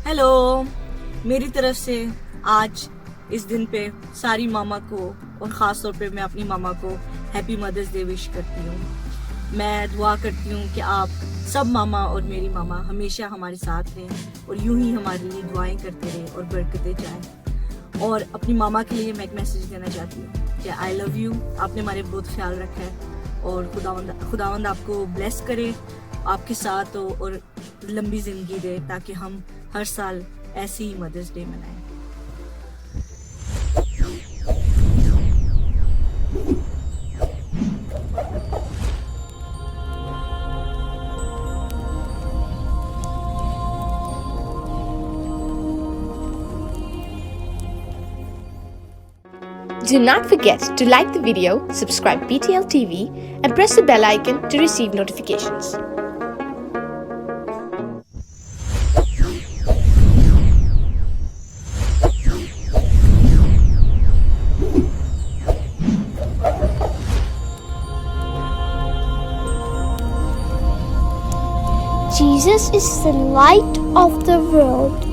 Hello, मेरी तरफ से आज इस दिन पे सारी मामा को और ख़ास तौर पे मैं अपनी मामा को हैप्पी मदर्स डे विश करती हूँ। मैं दुआ करती हूँ कि आप सब मामा और मेरी मामा हमेशा हमारे साथ रहें और यूं ही हमारे लिए दुआएं करते रहें और बरकतें जाएं। और अपनी मामा के लिए मैं एक मैसेज देना चाहती हूँ कि आई लव यू। आपने हमारे बहुत ख्याल रखा है और खुदावंद आपको ब्लेस करे, आपके साथ हो और लंबी ज़िंदगी दे ताकि हम हर साल ऐसे ही मदर्स डे मनाएं। Do not forget to like the video, subscribe BTL TV and press the bell icon to receive notifications. Jesus is the light of the world.